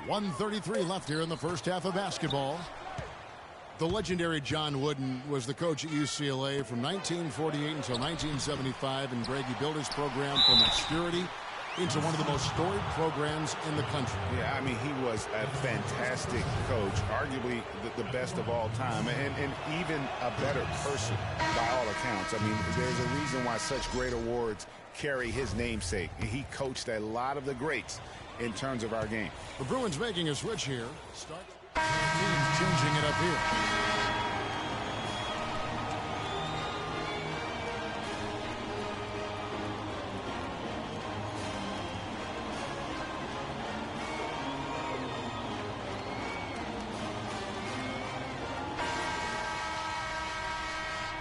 1:33 left here in the first half of basketball. The legendary John Wooden was the coach at UCLA from 1948 until 1975, and Greg, he built his program from obscurity into one of the most storied programs in the country. Yeah, I mean, he was a fantastic coach, arguably the best of all time, and even a better person by all accounts. I mean, there's a reason why such great awards carry his namesake. He coached a lot of the greats in terms of our game. The Bruins making a switch here. Teams changing it up here.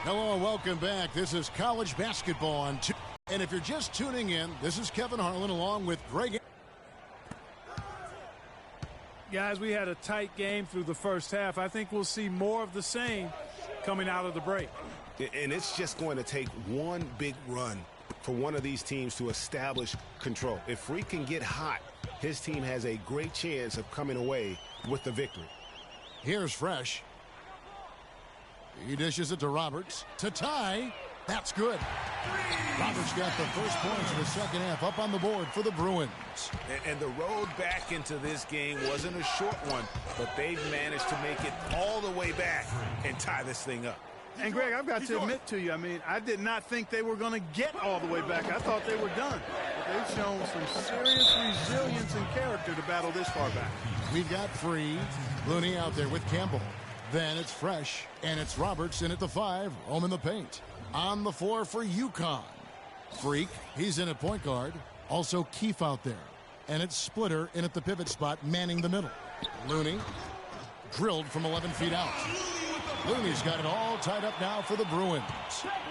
Hello and welcome back. This is college basketball on 2. And if you're just tuning in, this is Kevin Harlan along with Greg. Guys, we had a tight game through the first half. I think we'll see more of the same coming out of the break. And it's just going to take one big run for one of these teams to establish control. If Freak can get hot, his team has a great chance of coming away with the victory. Here's Fresh. He dishes it to Roberts to tie. That's good. Roberts got the first points of the second half up on the board for the Bruins. And the road back into this game wasn't a short one, but they've managed to make it all the way back and tie this thing up. And, Greg, I've got to admit to you, I mean, I did not think they were going to get all the way back. I thought they were done. But they've shown some serious resilience and character to battle this far back. We've got Free, Looney out there with Campbell. Then it's Fresh, and it's Roberts in at the 5, home in the paint. On the floor for UConn. Freak, he's in at point guard. Also Keefe out there. And it's Splitter in at the pivot spot, manning the middle. Looney, drilled from 11 feet out. Looney's got it all tied up now for the Bruins.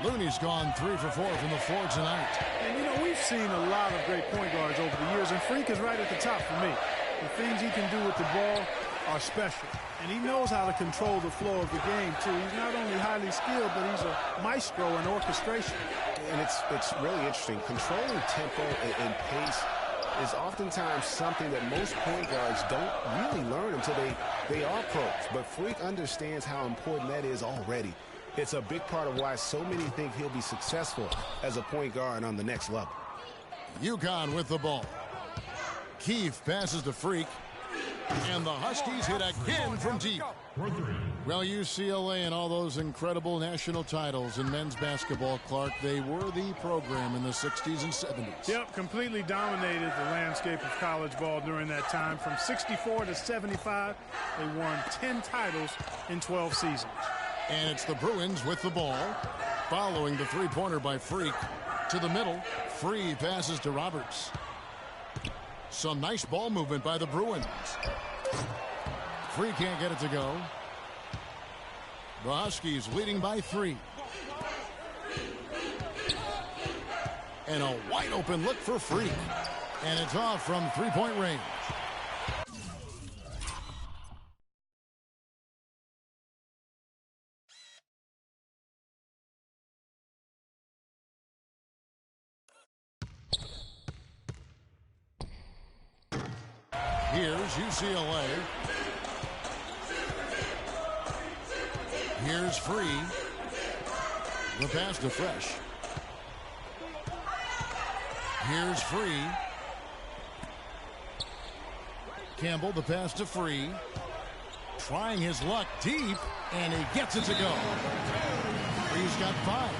Looney's gone 3 for 4 from the floor tonight. And, you know, we've seen a lot of great point guards over the years, and Freak is right at the top for me. The things he can do with the ball are special. And he knows how to control the flow of the game, too. He's not only highly skilled, but he's a maestro in orchestration. And it's really interesting. Controlling tempo and pace is oftentimes something that most point guards don't really learn until they are pros. But Freak understands how important that is already. It's a big part of why so many think he'll be successful as a point guard on the next level. UConn with the ball. Keefe passes to Freak. And the Huskies hit again from deep. Well, UCLA and all those incredible national titles in men's basketball, Clark, they were the program in the 60s and 70s. Yep, completely dominated the landscape of college ball during that time. From 64 to 75, they won 10 titles in 12 seasons. And it's the Bruins with the ball, following the three-pointer by Freak. To the middle, Free passes to Roberts. Some nice ball movement by the Bruins. Free can't get it to go. The Huskies leading by 3. And a wide open look for Free. And it's off from three-point range. Here's UCLA. Here's Free. The pass to Fresh. Here's Free. Campbell, the pass to Free. Trying his luck deep, and he gets it to go. Free's got 5.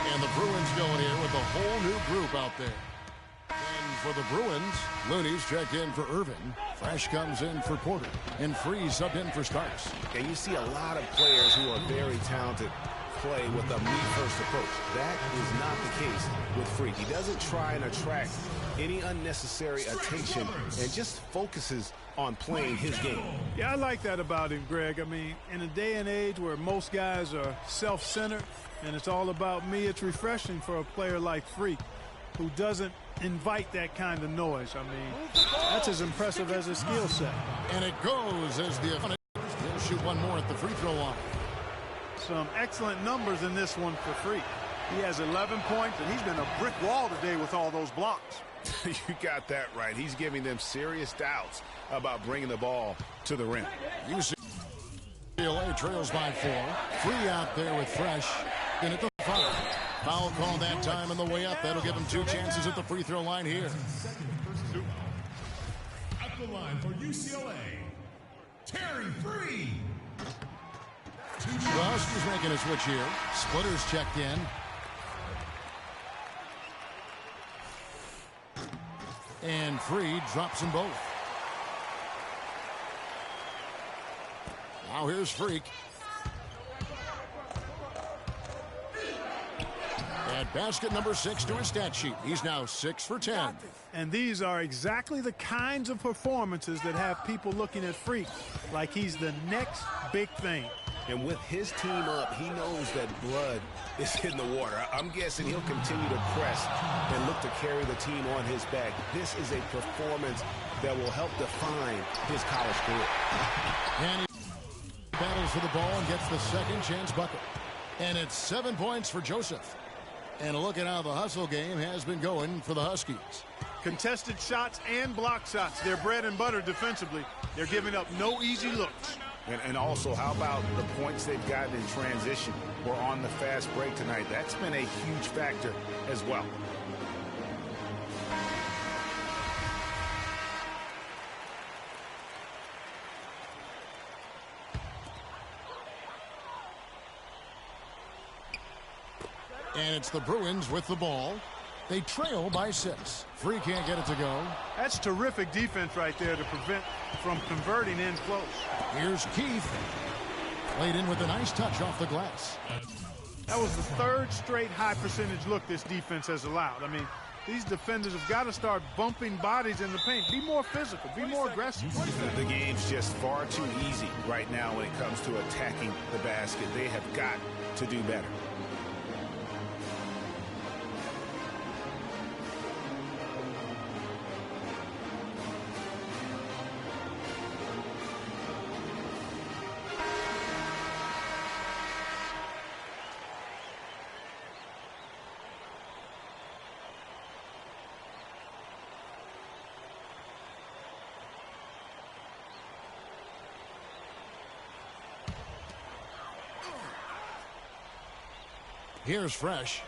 And the Bruins going here with a whole new group out there. And for the Bruins, Looney's checked in for Irvin. Fresh comes in for Porter. And Free subbed in for Starks. And you see a lot of players who are very talented play with a me-first approach. That is not the case with Freak. He doesn't try and attract any unnecessary attention and just focuses on playing his game. Yeah, I like that about him, Greg. I mean, in a day and age where most guys are self-centered and it's all about me, it's refreshing for a player like Freak who doesn't invite that kind of noise. I mean, that's as impressive as his skill set. And it goes as the opponent will shoot one more at the free throw line. Some excellent numbers in this one for Freak. He has 11 points, and he's been a brick wall today with all those blocks. You got that right. He's giving them serious doubts about bringing the ball to the rim. UCLA trails by 4. Free out there with Fresh. In at the 5. Foul call that time on the way up. That'll give him 2 chances at the free throw line here. At the line for UCLA, Terry Free. Huskies making a switch here. Splitters checked in. And Free drops them both. Now here's Freak. At basket number 6 to his stat sheet. He's now 6 for 10. And these are exactly the kinds of performances that have people looking at Freak like he's the next big thing. And with his team up, he knows that blood is in the water. I'm guessing he'll continue to press and look to carry the team on his back. This is a performance that will help define his college career. And he battles for the ball and gets the second chance bucket. And it's 7 points for Joseph. And look at how the hustle game has been going for the Huskies. Contested shots and block shots. They're bread and butter defensively. They're giving up no easy looks. And also, how about the points they've gotten in transition or on the fast break tonight? That's been a huge factor as well. And it's the Bruins with the ball. They trail by 6. Free can't get it to go. That's terrific defense right there to prevent from converting in close. Here's Keith. Played in with a nice touch off the glass. That was the 3rd straight high percentage look this defense has allowed. I mean, these defenders have got to start bumping bodies in the paint. Be more physical. Be more aggressive. The game's just far too easy right now when it comes to attacking the basket. They have got to do better. Here's Fresh.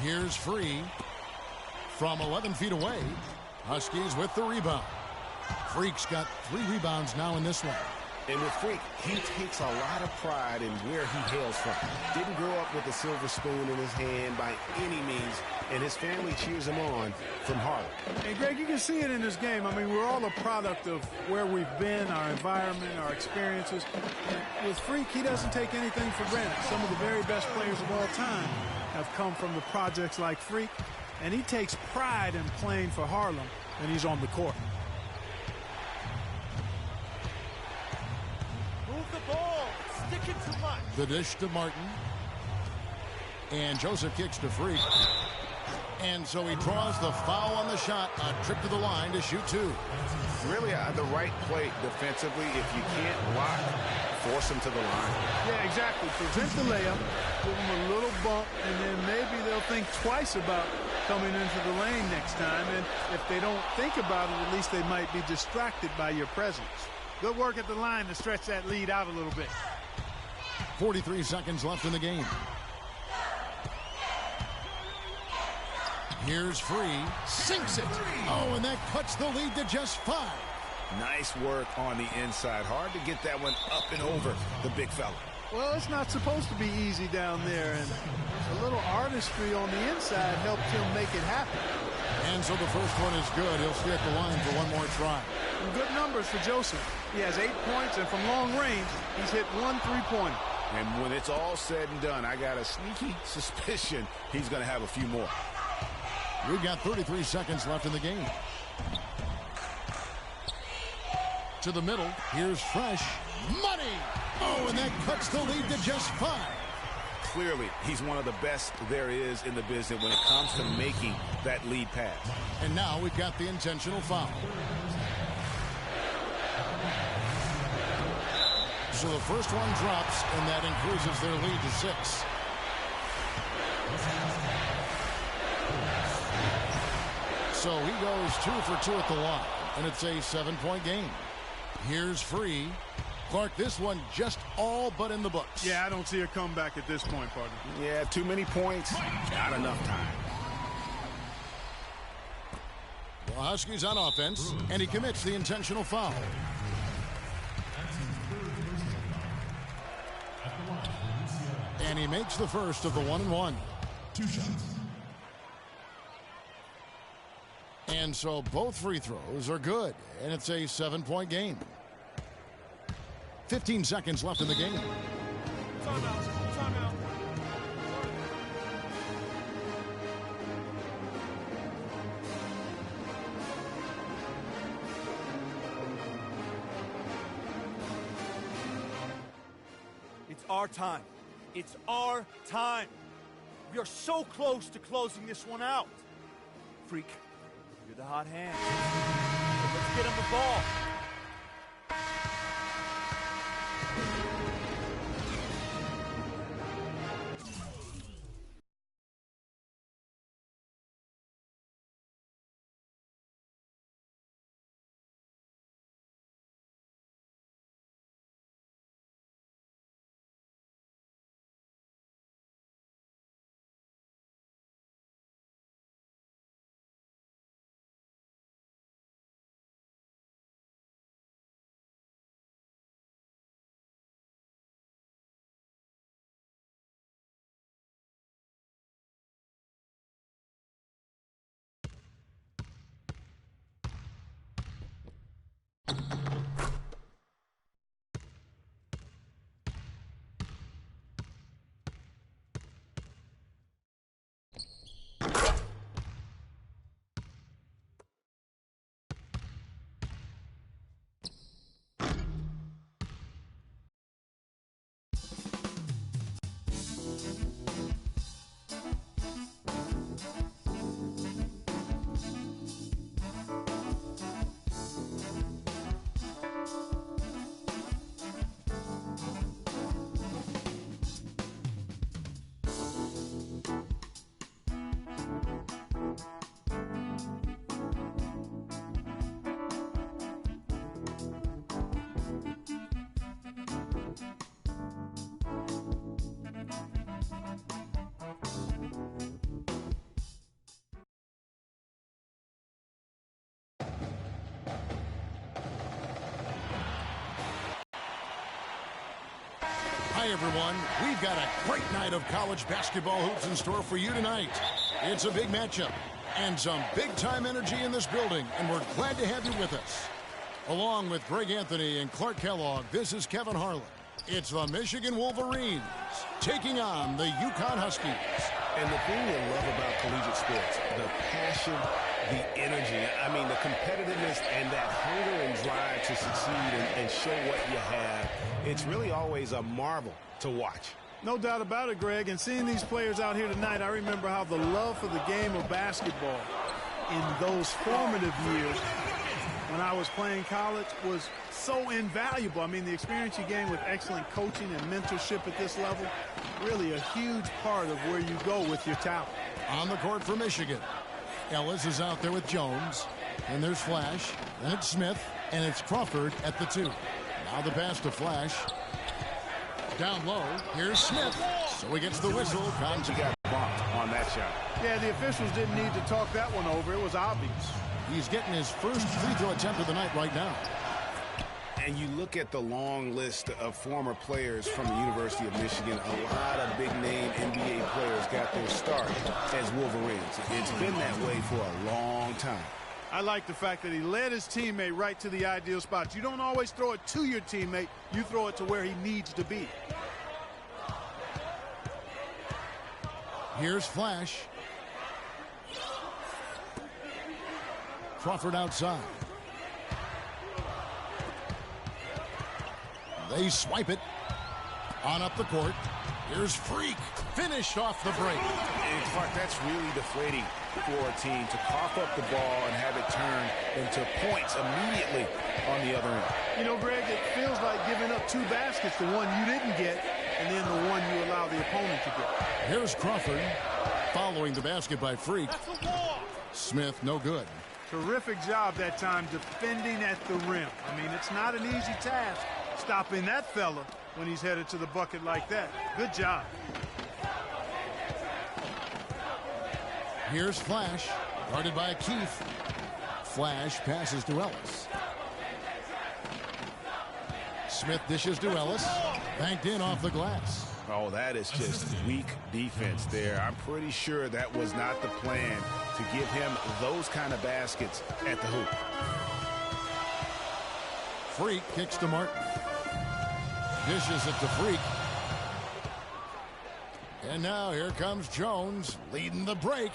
Here's Free. From 11 feet away. Huskies with the rebound. Freak's got 3 rebounds now in this one. And with Freak, he takes a lot of pride in where he hails from. Didn't grow up with a silver spoon in his hand by any means, and his family cheers him on from Harlem. And Greg, you can see it in this game. I mean, we're all a product of where we've been, our environment, our experiences. And with Freak, he doesn't take anything for granted. Some of the very best players of all time have come from the projects like Freak, and he takes pride in playing for Harlem, and he's on the court. The dish to Martin. And Joseph kicks to Freak. And so he draws the foul on the shot. A trip to the line to shoot 2. Really the right play defensively. If you can't block, force him to the line. Yeah, exactly. Prevent the layup, give him a little bump, and then maybe they'll think twice about coming into the lane next time. And if they don't think about it, at least they might be distracted by your presence. Good work at the line to stretch that lead out a little bit. 43 seconds left in the game. Here's Free. Sinks it. Oh, and that cuts the lead to just 5. Nice work on the inside. Hard to get that one up and over the big fella. Well, it's not supposed to be easy down there, and a little artistry on the inside helped him make it happen. And so the first one is good. He'll stay at the line for one more try. And good numbers for Joseph. He has 8 points, and from long range, he's hit 1 3-pointer. And when it's all said and done, I got a sneaky suspicion he's going to have a few more. We've got 33 seconds left in the game. To the middle. Here's Fresh. Money! Oh, and that cuts the lead to just 5. Clearly, he's one of the best there is in the business when it comes to making that lead pass. And now we've got the intentional foul. So the first one drops, and that increases their lead to 6. So he goes 2 for 2 at the line, and it's a 7-point game. Here's Free. Clark, this one just all but in the books. Yeah, I don't see a comeback at this point, partner. Yeah, too many points, not enough time. The Huskies on offense, and he commits the intentional foul. And he makes the first of the 1-and-1. 2 shots. And so both free throws are good, and it's a 7-point game. 15 seconds left in the game. Timeout. Timeout. It's our time. It's our time. We are so close to closing this one out. Freak, you're the hot hand. Let's get him the ball. Hi, everyone. We've got a great night of college basketball hoops in store for you tonight. It's a big matchup and some big-time energy in this building, and we're glad to have you with us. Along with Greg Anthony and Clark Kellogg, this is Kevin Harlan. It's the Michigan Wolverines taking on the UConn Huskies. And the thing you love about collegiate sports, the passion, the energy, I mean, the competitiveness and that hunger and drive to succeed and show what you have, it's really always a marvel to watch. No doubt about it, Greg. And seeing these players out here tonight, I remember how the love for the game of basketball in those formative years when I was playing college was so invaluable. I mean, the experience you gain with excellent coaching and mentorship at this level, really a huge part of where you go with your talent. On the court for Michigan, Ellis is out there with Jones, and there's Flash, and it's Smith, and it's Crawford at the 2. Now the pass to Flash. Down low, here's Smith. So he gets the whistle. He got bumped on that shot. Yeah, the officials didn't need to talk that one over. It was obvious. He's getting his first free throw attempt of the night right now. And you look at the long list of former players from the University of Michigan, a lot of big-name NBA players got their start as Wolverines. It's been that way for a long time. I like the fact that he led his teammate right to the ideal spot. You don't always throw it to your teammate. You throw it to where he needs to be. Here's Flash. Crawford outside. They swipe it. On up the court. Here's Freak. Finished off the break. In fact, that's really deflating for a team to cough up the ball and have it turn into points immediately on the other end. You know, Greg, it feels like giving giving up 2 baskets, the one you didn't get, and then the one you allow the opponent to get. Here's Crawford following the basket by Freak. Smith, no good. Terrific job that time defending at the rim. I mean, it's not an easy task stopping that fella when he's headed to the bucket like that. Good job. Here's Flash, guarded by Keith. Flash passes to Ellis. Smith dishes to Ellis. Banked in off the glass. Oh, that is just weak defense there. I'm pretty sure that was not the plan to give him those kind of baskets at the hoop. Freak kicks to Martin. Dishes it to Freak. And now here comes Jones leading the break.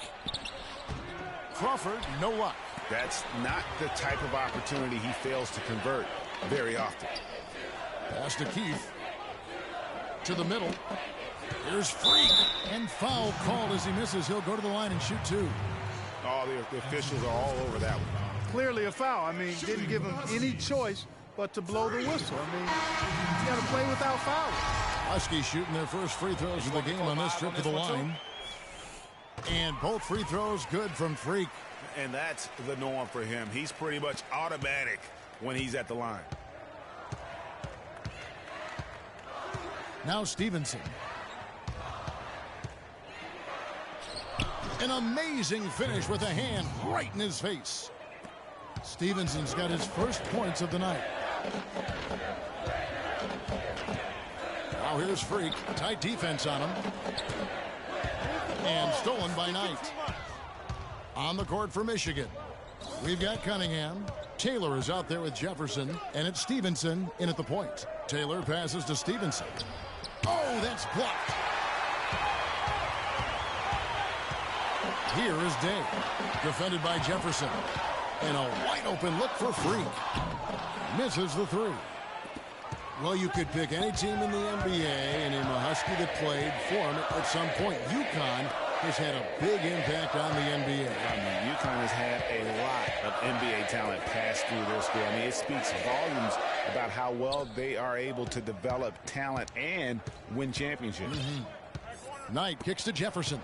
Crawford, no luck. That's not the type of opportunity he fails to convert very often. Pass to Keith. To the middle. Here's Freak. And foul called as he misses. He'll go to the line and shoot 2. Oh, the officials are all over that one. Clearly a foul. I mean, didn't give him any choice but to blow the whistle. I mean, you got to play without fouling. Huskies shooting their first free throws of the game on this trip to the line. And both free throws good from Freak. And that's the norm for him. He's pretty much automatic when he's at the line. Now Stevenson. An amazing finish with a hand right in his face. Stevenson's got his first points of the night. Now here's Freak. Tight defense on him. And stolen by Knight. On the court for Michigan. We've got Cunningham. Taylor is out there with Jefferson. And it's Stevenson in at the point. Taylor passes to Stevenson. Oh, that's blocked. Here is Day. Defended by Jefferson. And a wide open look for Freak. Misses the 3. Well, you could pick any team in the NBA and name a Husky that played for him at some point. UConn has had a big impact on the NBA. I mean, UConn has had a lot of NBA talent pass through their school. I mean, it speaks volumes about how well they are able to develop talent and win championships. Knight kicks to Jefferson.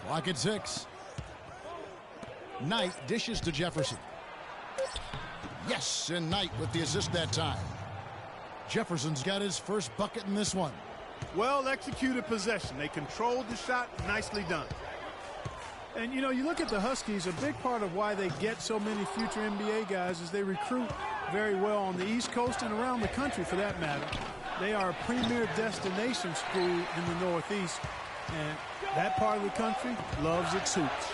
Clock at 6. Knight dishes to Jefferson. Yes, and Knight with the assist that time. Jefferson's got his first bucket in this one. Well executed possession. They controlled the shot. Nicely done. And, you know, you look at the Huskies, a big part of why they get so many future NBA guys is they recruit very well on the East Coast and around the country, for that matter. They are a premier destination school in the Northeast, and that part of the country loves its hoops.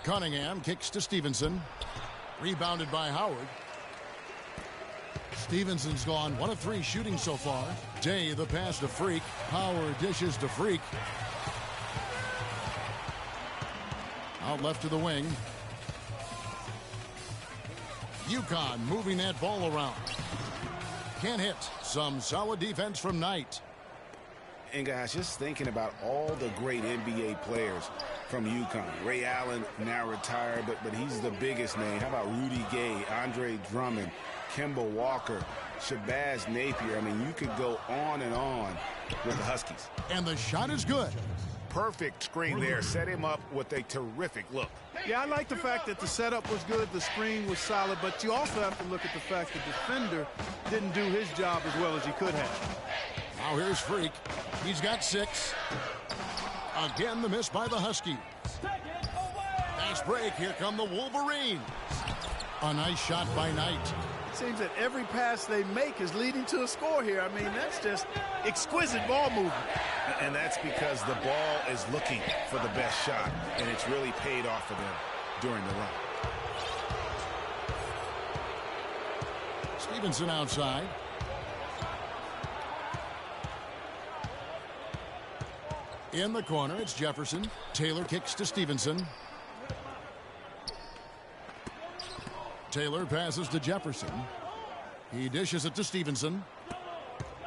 Cunningham kicks to Stevenson. Rebounded by Howard. Stevenson's gone 1 of 3 shooting so far. Day the pass to Freak. Howard dishes to Freak. Out left to the wing. UConn moving that ball around. Can't hit. Some solid defense from Knight. And guys, just thinking about all the great NBA players from UConn. Ray Allen now retired, but he's the biggest name. How about Rudy Gay, Andre Drummond, Kemba Walker, Shabazz Napier? I mean, you could go on and on with the Huskies. And the shot is good. Perfect screen there. Set him up with a terrific look. Yeah, I like the fact that the setup was good, the screen was solid, but you also have to look at the fact the defender didn't do his job as well as he could have. Now here's Freak. He's got 6. Again, the miss by the Huskies. Nice break. Here come the Wolverines. A nice shot by Knight. It seems that every pass they make is leading to a score here. I mean, that's just exquisite ball movement. And that's because the ball is looking for the best shot, and it's really paid off for them during the run. Stevenson outside. In the corner, it's Jefferson. Taylor kicks to Stevenson. Taylor passes to Jefferson. He dishes it to Stevenson.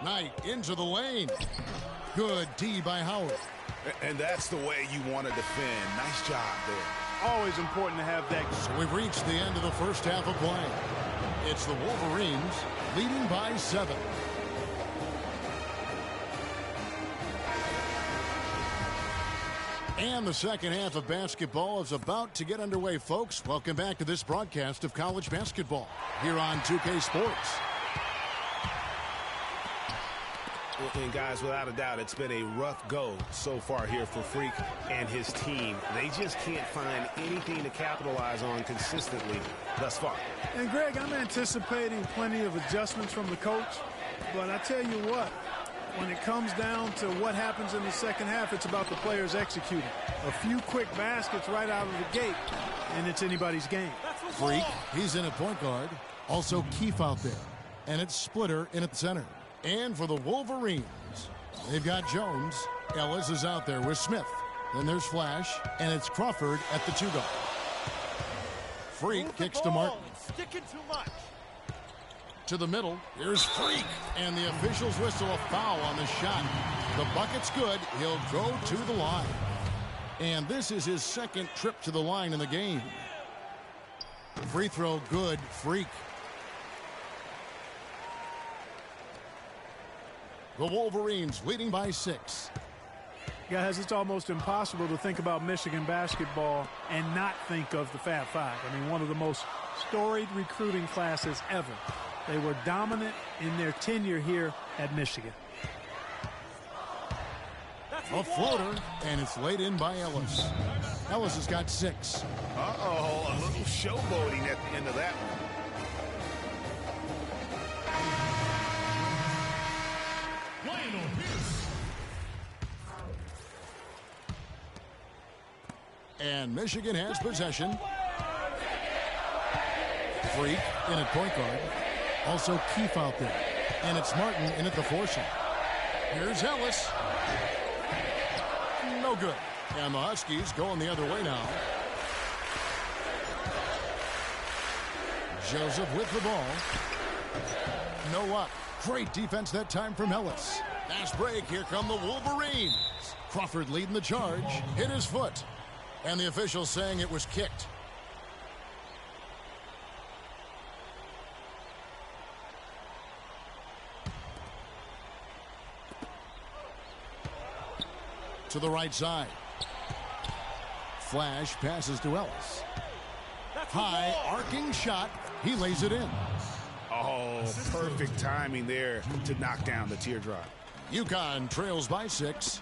Knight into the lane. Good D by Howard. And that's the way you want to defend. Nice job there. Always important to have that. So we've reached the end of the first half of play. It's the Wolverines leading by 7. And the second half of basketball is about to get underway, folks. Welcome back to this broadcast of college basketball here on 2K Sports. And guys, without a doubt, it's been a rough go so far here for Freak and his team. They just can't find anything to capitalize on consistently thus far. And Greg, I'm anticipating plenty of adjustments from the coach, but I tell you what, when it comes down to what happens in the second half, it's about the players executing. A few quick baskets right out of the gate, and it's anybody's game. Freak, he's in at point guard. Also Keefe out there. And it's Splitter in at the center. And for the Wolverines, they've got Jones. Ellis is out there with Smith. Then there's Flash, and it's Crawford at the 2 guard. Freak kicks to Martin. Sticking too much. To the middle, here's Freak, and the officials whistle a foul on the shot. The bucket's good. He'll go to the line. And this is his second trip to the line in the game. Free throw good, Freak. The Wolverines leading by 6. Guys, it's almost impossible to think about Michigan basketball and not think of the Fab Five. I mean, one of the most storied recruiting classes ever. They were dominant in their tenure here at Michigan. A floater, and it's laid in by Ellis. Ellis has got 6. Uh-oh, a little showboating at the end of that one. And Michigan has possession. Freak in at point guard. Also Keefe out there. And it's Martin in at the 4 shot. Here's Ellis. No good. And the Huskies going the other way now. Joseph with the ball. No up. Great defense that time from Ellis. Fast break. Here come the Wolverines. Crawford leading the charge. Hit his foot. And the official saying it was kicked. To the right side. Flash passes to Ellis. High arcing shot. He lays it in. Oh, perfect timing there to knock down the teardrop. UConn trails by 6.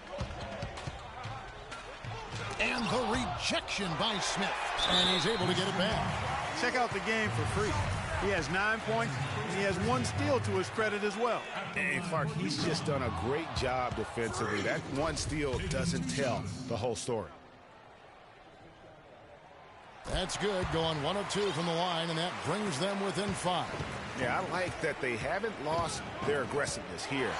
And the rejection by Smith. And he's able to get it back. Check out the game for Freak. He has 9 points. And he has 1 steal to his credit as well. And Clark, he's just done a great job defensively. That 1 steal doesn't tell the whole story. That's good. Going 1 of 2 from the line, and that brings them within 5. Yeah, I like that they haven't lost their aggressiveness here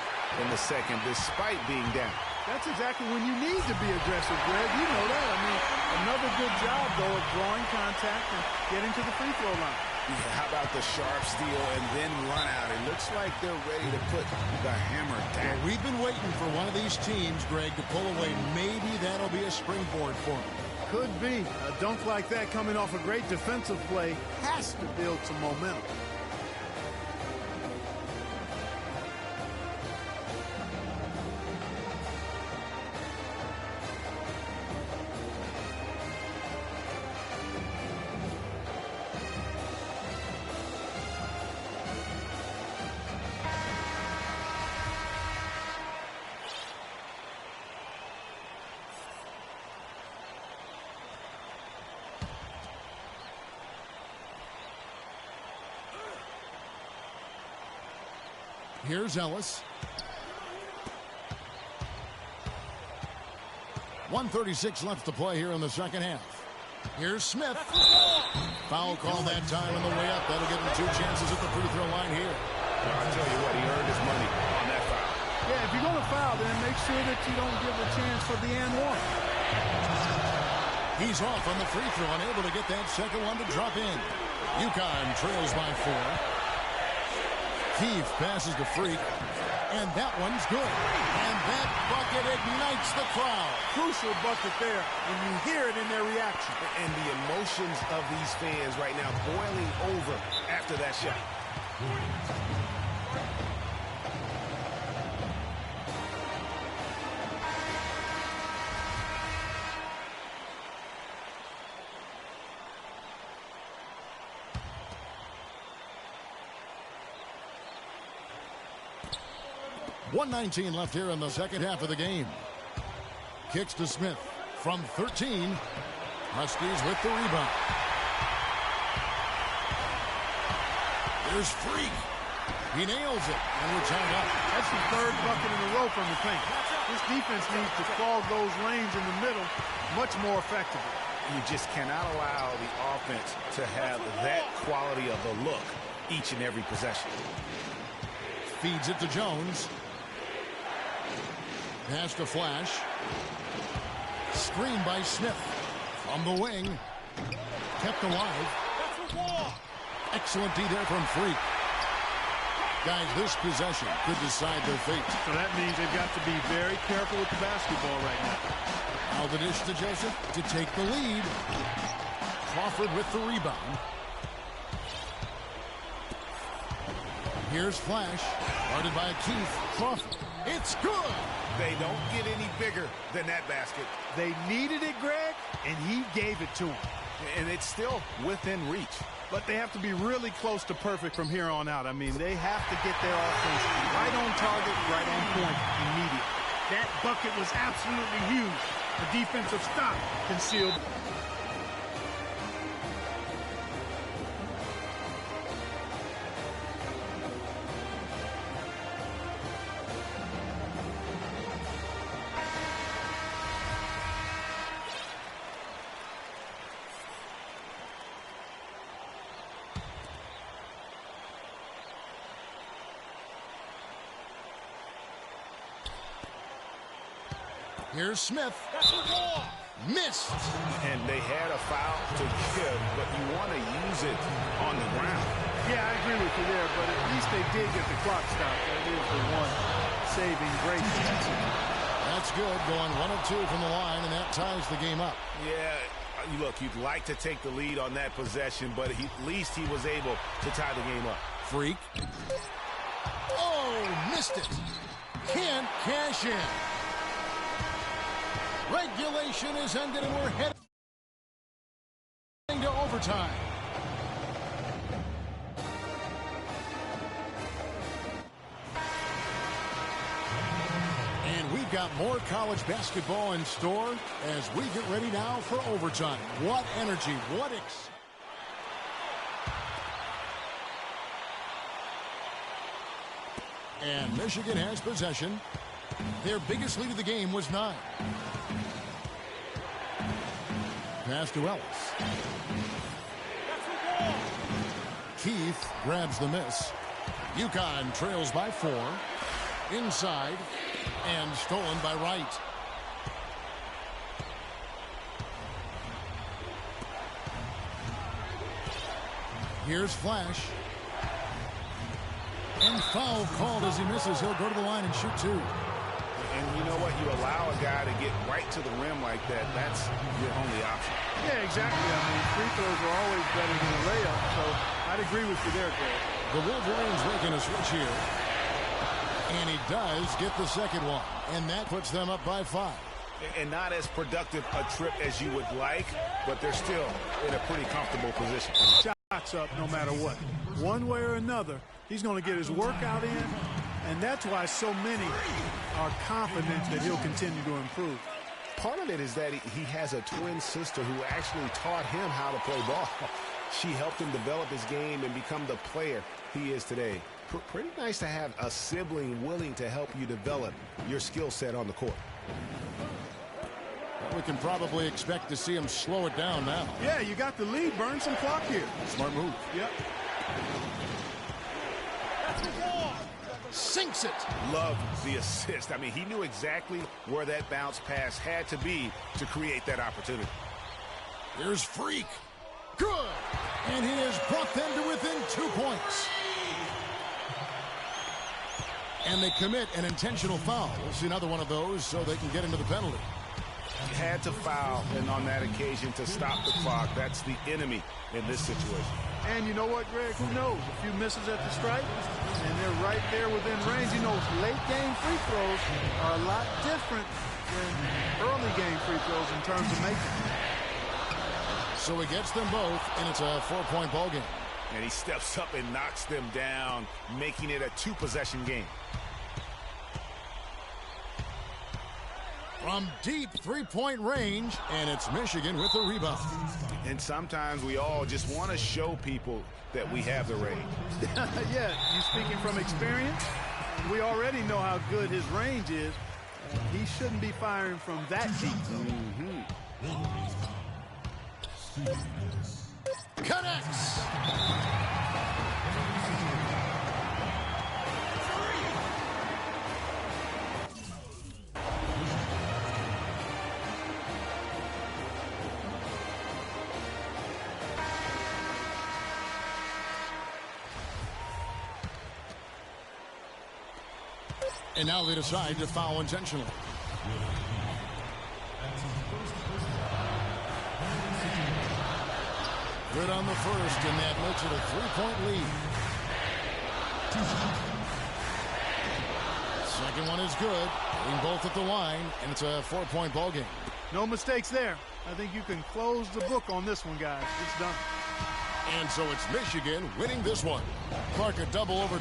in the second, despite being down. That's exactly when you need to be aggressive, Greg. You know that. I mean, another good job, though, of drawing contact and getting to the free throw line. Yeah, how about the sharp steal and then run out? It looks like they're ready to put the hammer down. Well, we've been waiting for one of these teams, Greg, to pull away. Maybe that'll be a springboard for them. Could be. A dunk like that coming off a great defensive play has to build some momentum. Here's Ellis. 1:36 left to play here in the second half. Here's Smith. Foul call that time on the way up. That'll give him 2 chances at the free throw line here. I'll tell you what, he earned his money on that foul. Yeah, if you're going to foul, then make sure that you don't give a chance for the and one. He's off on the free throw, unable to get that second one to drop in. UConn trails by 4. Keefe passes to Freak, and that one's good. And that bucket ignites the crowd. Crucial bucket there, and you hear it in their reaction. And the emotions of these fans right now boiling over after that shot. .119 left here in the second half of the game. Kicks to Smith from 13. Huskies with the rebound. There's Freak. He nails it, and we're tied up. That's the third bucket in a row from the paint. This defense needs to clog those lanes in the middle much more effectively. You just cannot allow the offense to have that quality of a look each and every possession. Feeds it to Jones. Pass to Flash. Screen by Smith. From the wing. Kept alive. Excellent D there from Freak. Guys, this possession could decide their fate. So that means they've got to be very careful with the basketball right now. Now the dish to Joseph to take the lead. Crawford with the rebound. Here's Flash. Guarded by Keith. Crawford. It's good. They don't get any bigger than that basket. They needed it, Greg, and he gave it to them. And it's still within reach. But they have to be really close to perfect from here on out. I mean, they have to get their offense right on target, right on point, immediately. That bucket was absolutely huge. The defensive stop concealed. Here's Smith. Missed. And they had a foul to give, but you want to use it on the ground. Yeah, I agree with you there, but at least they did get the clock stopped. That is the one saving grace. That's good. Going 1 of 2 from the line, and that ties the game up. Yeah, look, you'd like to take the lead on that possession, but at least he was able to tie the game up. Freak. Oh, missed it. Can't cash in. Regulation is ended, and we're heading to overtime. And we've got more college basketball in store as we get ready now for overtime. What energy, what And Michigan has possession. Their biggest lead of the game was 9. Pass to Ellis. Keith grabs the miss. UConn trails by 4. Inside. And stolen by Wright. Here's Flash. And foul called as he misses. He'll go to the line and shoot 2. And you know what? You allow a guy to get right to the rim like that. That's your only option. Yeah, exactly. I mean, free throws are always better than a layup. So I'd agree with you there, Greg. The Wolverines making a switch here. And he does get the second one. And that puts them up by 5. And not as productive a trip as you would like, but they're still in a pretty comfortable position. Shots up no matter what. One way or another, he's going to get his workout in. And that's why so many are confident that he'll continue to improve. Part of it is that he has a twin sister who actually taught him how to play ball. She helped him develop his game and become the player he is today. Pretty nice to have a sibling willing to help you develop your skill set on the court. We can probably expect to see him slow it down now. Yeah, you got the lead. Burn some clock here. Smart move. Yep. Sinks it. Love the assist. I mean, he knew exactly where that bounce pass had to be to create that opportunity. Here's Freak. Good. And he has brought them to within 2 points. And they commit an intentional foul. We'll see another one of those so they can get into the penalty. He had to foul, and on that occasion to stop the clock. That's the enemy in this situation. And you know what, Greg? Who knows? A few misses at the stripe, and they're right there within range. You know, late game free throws are a lot different than early game free throws in terms of making. So he gets them both, and it's a 4-point ball game. And he steps up and knocks them down, making it a 2-possession game. From deep 3-point range, and it's Michigan with the rebound. And sometimes we all just want to show people that we have the range. Yeah, you speaking from experience? We already know how good his range is. He shouldn't be firing from that deep. Connects! And now they decide to foul intentionally. Good on the first, and that makes it a 3-point lead. Second one is good. Hitting both at the line, and it's a 4-point ball game. No mistakes there. I think you can close the book on this one, guys. It's done. And so it's Michigan winning this one. Clark a double over.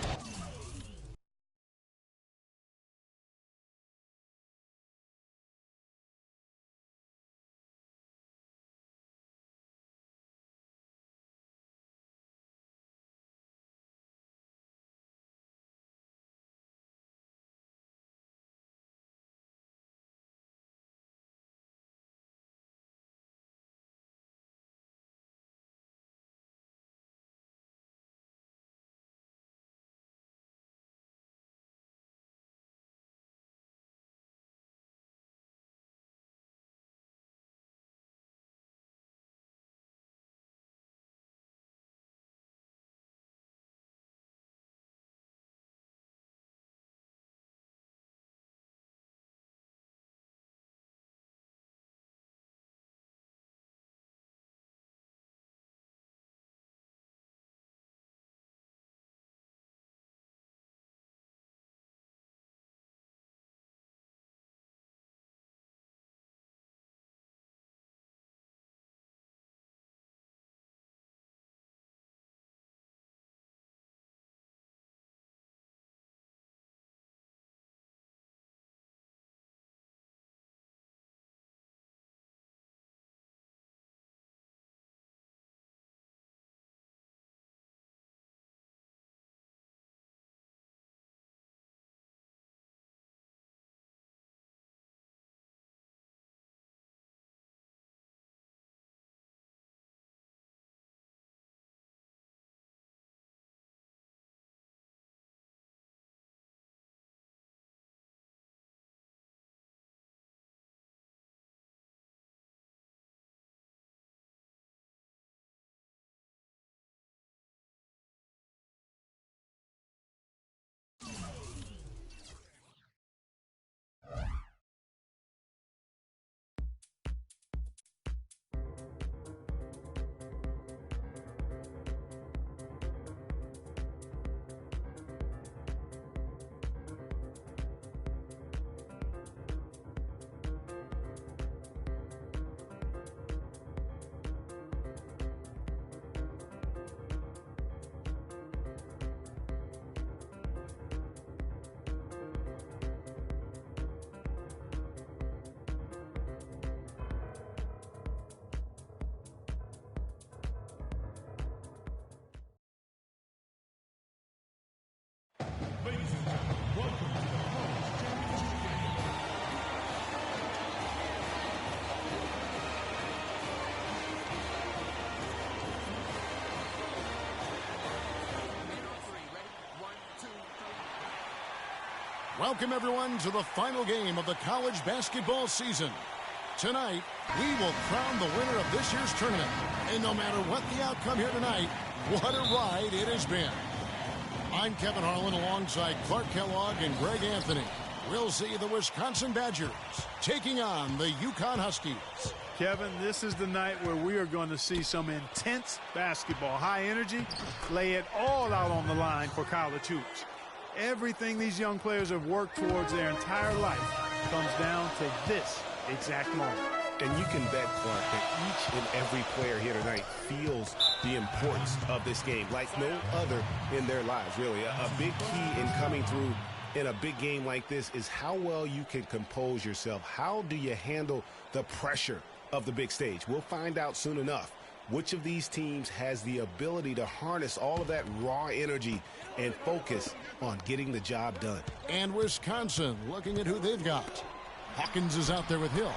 Welcome, everyone, to the final game of the college basketball season. Tonight, we will crown the winner of this year's tournament. And no matter what the outcome here tonight, what a ride it has been. I'm Kevin Harlan alongside Clark Kellogg and Greg Anthony. we'll see the Wisconsin Badgers taking on the UConn Huskies. Kevin, this is the night where we are going to see some intense basketball. High energy, lay it all out on the line for college hoops. Everything these young players have worked towards their entire life comes down to this exact moment. And you can bet, Clark, that each and every player here tonight feels the importance of this game like no other in their lives, really. A big key in coming through in a big game like this is how well you can compose yourself. How do you handle the pressure of the big stage? We'll find out soon enough which of these teams has the ability to harness all of that raw energy and focus on getting the job done. And Wisconsin looking at who they've got. Hawkins is out there with Hill.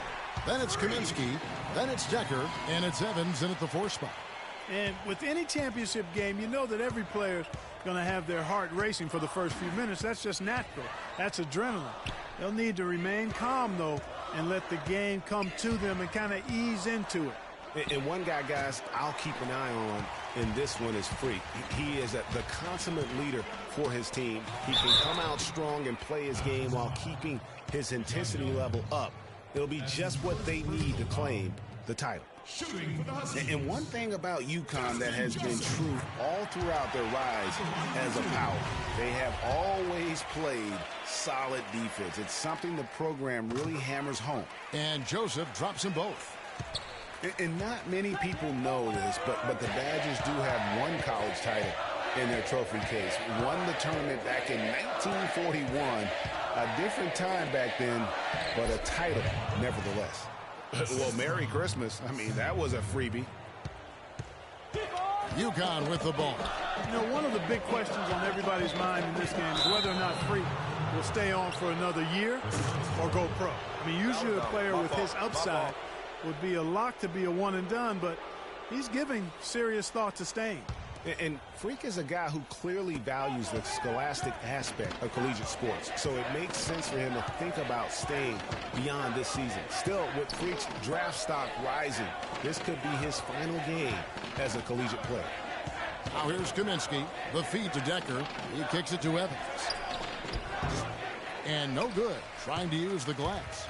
Then it's Kaminsky. Then it's Decker. And it's Evans in at the 4 spot. And with any championship game, you know that every player is going to have their heart racing for the first few minutes. That's just natural. That's adrenaline. They'll need to remain calm, though, and let the game come to them and kind of ease into it. And one guy, guys, I'll keep an eye on in this one is Freak. He is the consummate leader for his team. He can come out strong and play his game while keeping his intensity level up. It'll be just what they need to claim the title. And one thing about UConn that has been true all throughout their rise as a power, they have always played solid defense. It's something the program really hammers home. And Joseph drops them both. And not many people know this, but the Badgers do have one college title in their trophy case. Won the tournament back in 1941. A different time back then, but a title nevertheless. Well, Merry Christmas. I mean, that was a freebie. UConn with the ball. You know, one of the big questions on everybody's mind in this game is whether or not Freak will stay on for another year or go pro. I mean, usually a player with his upside would be a lock to be a one and done, but he's giving serious thought to staying. And Freak is a guy who clearly values the scholastic aspect of collegiate sports, so it makes sense for him to think about staying beyond this season. Still, with Freak's draft stock rising, this could be his final game as a collegiate player. Now here's Kaminsky. The feed to Decker. He kicks it to Evans. And no good. Trying to use the glass.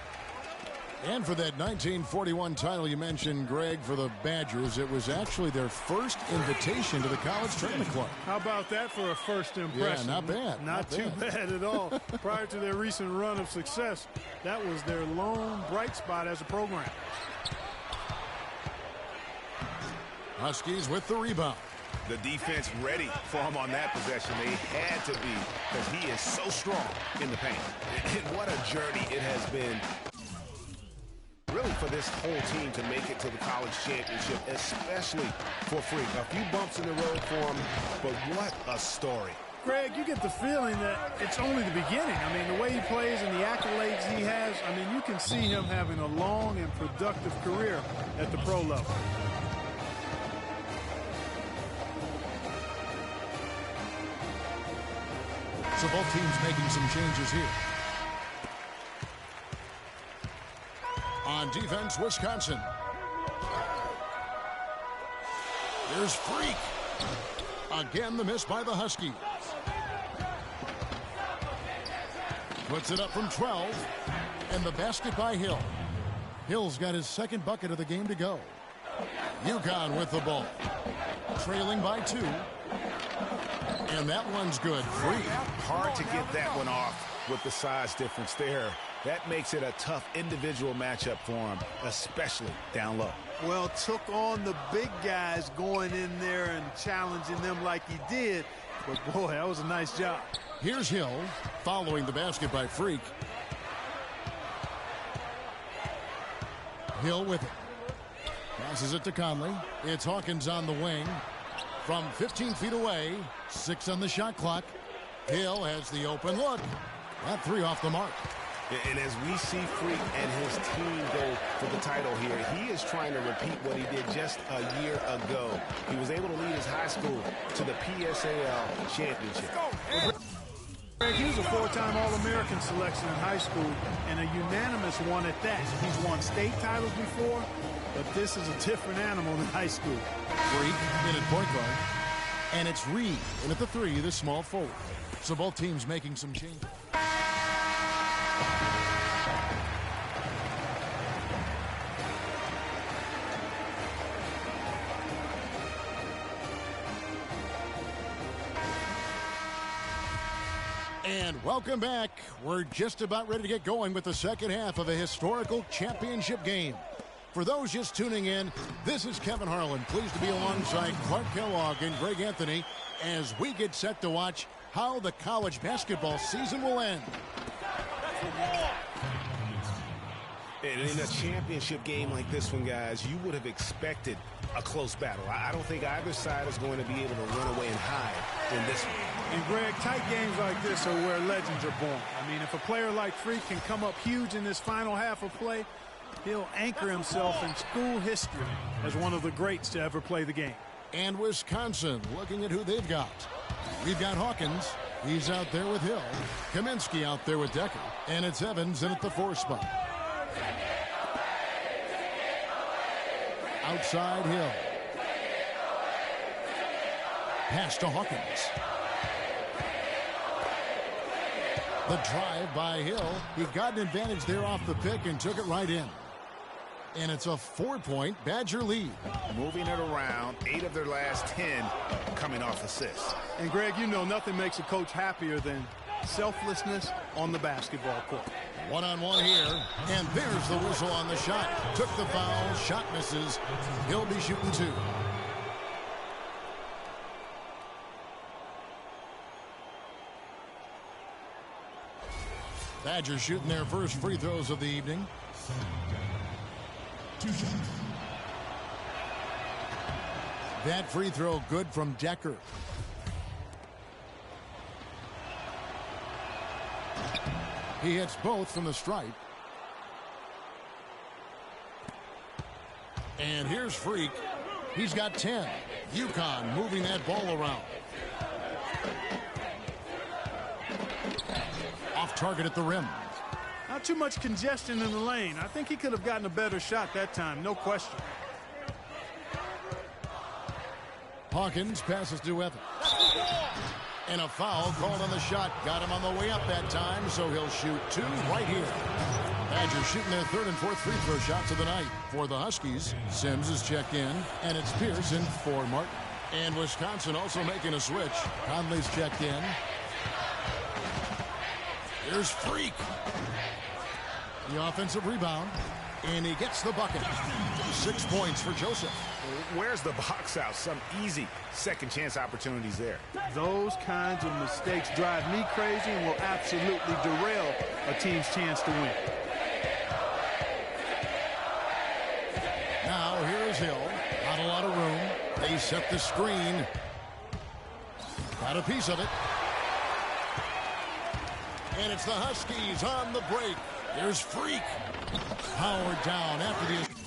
And for that 1941 title you mentioned, Greg, for the Badgers, it was actually their first invitation to the college tournament club. How about that for a first impression? Yeah, not bad. Not too bad at all. Prior to their recent run of success, that was their lone bright spot as a program. Huskies with the rebound. The defense ready for him on that possession. They had to be, because he is so strong in the paint. And what a journey it has been, really, for this whole team to make it to the college championship, especially for Freak. A few bumps in the road for him, but what a story. Greg, you get the feeling that it's only the beginning. I mean, the way he plays and the accolades he has, I mean, you can see him having a long and productive career at the pro level. So both teams making some changes here. On defense, Wisconsin. There's Freak. Again, the miss by the Huskies. Puts it up from 12. And the basket by Hill. Hill's got his second bucket of the game to go. UConn with the ball. Trailing by 2. And that one's good. Freak. Hard to get that one off with the size difference there. That makes it a tough individual matchup for him, especially down low. Well, took on the big guys going in there and challenging them like he did. But, boy, that was a nice job. Here's Hill following the basket by Freak. Hill with it. Passes it to Conley. It's Hawkins on the wing. From 15 feet away, 6 on the shot clock. Hill has the open look. That 3 off the mark. And as we see Freak and his team go for the title here, he is trying to repeat what he did just a year ago. He was able to lead his high school to the PSAL championship. Greg, he was a 4-time All-American selection in high school and a unanimous one at that. He's won state titles before, but this is a different animal than high school. Freak in at point guard. And it's Reed in at the 3, the small forward. So both teams making some changes. And welcome back. We're just about ready to get going with the second half of a historical championship game. For those just tuning in, this is Kevin Harlan, pleased to be alongside Clark Kellogg and Greg Anthony as we get set to watch how the college basketball season will end. And in a championship game like this one, guys, you would have expected a close battle. I don't think either side is going to be able to run away and hide in this one. And, Greg, tight games like this are where legends are born. I mean, if a player like Freak can come up huge in this final half of play, he'll anchor himself in school history as one of the greats to ever play the game. And Wisconsin, looking at who they've got. We've got Hawkins. He's out there with Hill. Kaminsky out there with Decker. And it's Evans in at the 4 spot. Outside Hill. Pass to Hawkins. The drive by Hill. He got an advantage there off the pick and took it right in. And it's a 4-point Badger lead. Moving it around, 8 of their last 10 coming off assists. And, Greg, you know nothing makes a coach happier than selflessness on the basketball court. One-on-one here, and there's the whistle on the shot. Took the foul, shot misses. He'll be shooting 2. Badgers shooting their first free throws of the evening. 2 shots. That free throw good from Decker. He hits both from the stripe. And here's Freak. He's got 10. UConn moving that ball around. Off target at the rim. Not too much congestion in the lane. I think he could have gotten a better shot that time, no question. Hawkins passes to Evans. And a foul called on the shot. Got him on the way up that time, so he'll shoot 2 right here. Badgers shooting their 3rd and 4th free throw shots of the night. For the Huskies, Sims is checked in, and it's Pierce in for Martin. And Wisconsin also making a switch. Conley's checked in. Here's Freak. The offensive rebound, and he gets the bucket. 6 points for Joseph. Where's the box out? Some easy second chance opportunities there. Those kinds of mistakes drive me crazy and will absolutely derail a team's chance to win. Now here's Hill. Not a lot of room. They set the screen. Got a piece of it. And it's the Huskies on the break. There's Freak. Powered down after the...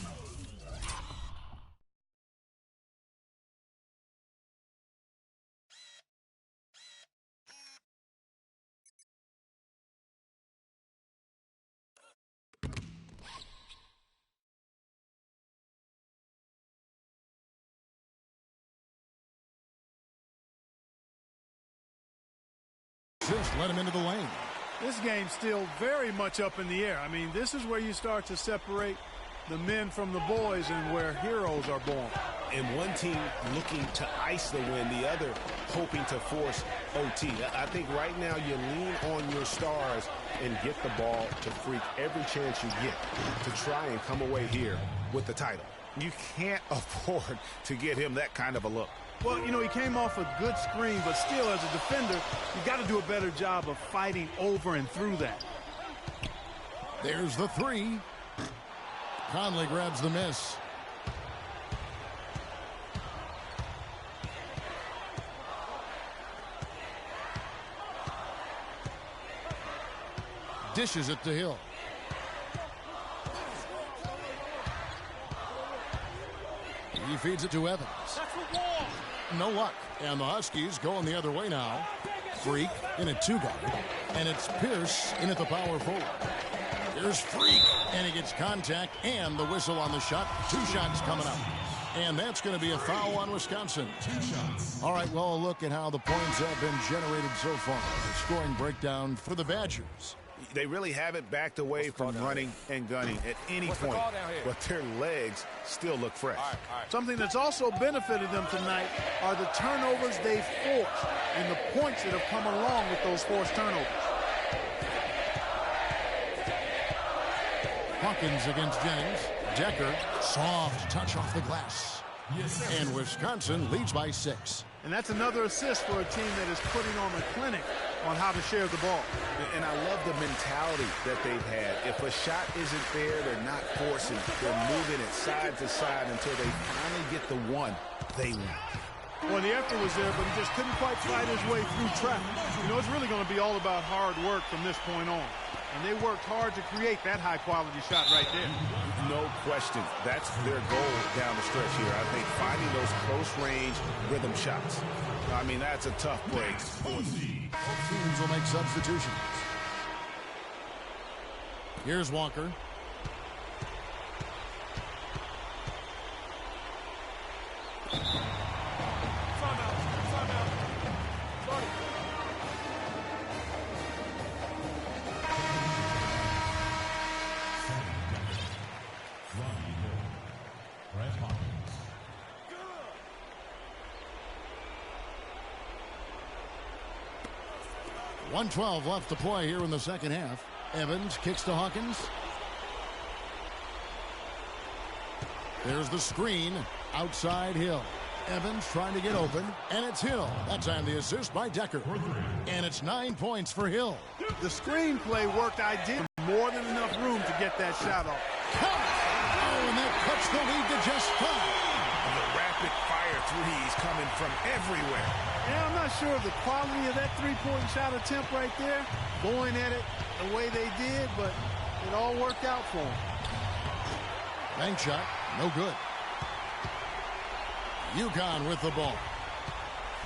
Let him into the lane. This game's still very much up in the air. I mean, this is where you start to separate the men from the boys and where heroes are born. And one team looking to ice the win, the other hoping to force OT. I think right now you lean on your stars and get the ball to Freak every chance you get to try and come away here with the title. You can't afford to get him that kind of a look. Well, you know, he came off a good screen, but still, as a defender, you got to do a better job of fighting over and through that. There's the 3. Conley grabs the miss. Dishes it to Hill. He feeds it to Evans. No luck. And the Huskies going the other way now. Freak in a 2-guard. And it's Pierce in at the power forward. Here's Freak. And he gets contact and the whistle on the shot. 2 shots coming up. And that's going to be a foul on Wisconsin. 2 shots. All right, well, look at how the points have been generated so far. The scoring breakdown for the Badgers. They really haven't backed away from running and gunning at any point, but their legs still look fresh. All right. Something that's also benefited them tonight are the turnovers they've forced and the points that have come along with those forced turnovers. Hawkins against Jennings. Decker, soft touch off the glass. And Wisconsin leads by 6. And that's another assist for a team that is putting on a clinic on how to share the ball. And I love the mentality that they've had. If a shot isn't there, they're not forcing. They're moving it side to side until they finally get the one they want. Well, the effort was there, but he just couldn't quite fight his way through traffic. You know, it's really going to be all about hard work from this point on. And they worked hard to create that high-quality shot right there. No question. That's their goal down the stretch here. I think finding those close-range rhythm shots. I mean, that's a tough break. Both teams will make substitutions. Here's Walker. .112 left to play here in the second half. Evans kicks to Hawkins. There's the screen. Outside Hill. Evans trying to get open, and it's Hill. That time the assist by Decker. And it's 9 points for Hill. The screenplay worked ideally. More than enough room to get that shot off. Oh, and that cuts the lead to just 5. The rapid-fire threes coming from everywhere. Yeah, I'm not sure of the quality of that three-point shot attempt right there, going at it the way they did, but it all worked out for them. Bank shot, no good. UConn with the ball.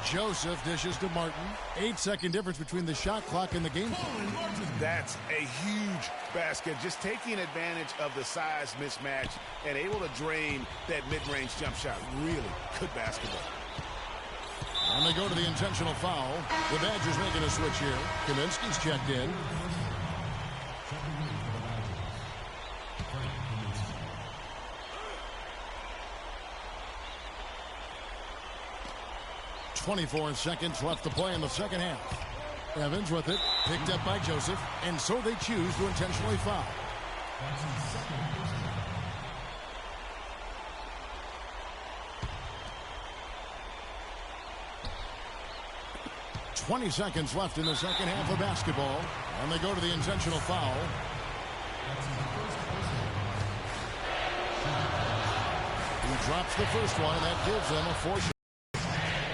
Joseph dishes to Martin. 8-second difference between the shot clock and the game clock. That's a huge basket. Just taking advantage of the size mismatch and able to drain that mid-range jump shot. Really good basketball. And they go to the intentional foul. The Badgers making a switch here. Kaminsky's checked in. .24 seconds left to play in the second half. Evans with it, picked up by Joseph, and so they choose to intentionally foul. 20 seconds left in the second half of basketball, and they go to the intentional foul. He drops the first one, and that gives them a 4-shot.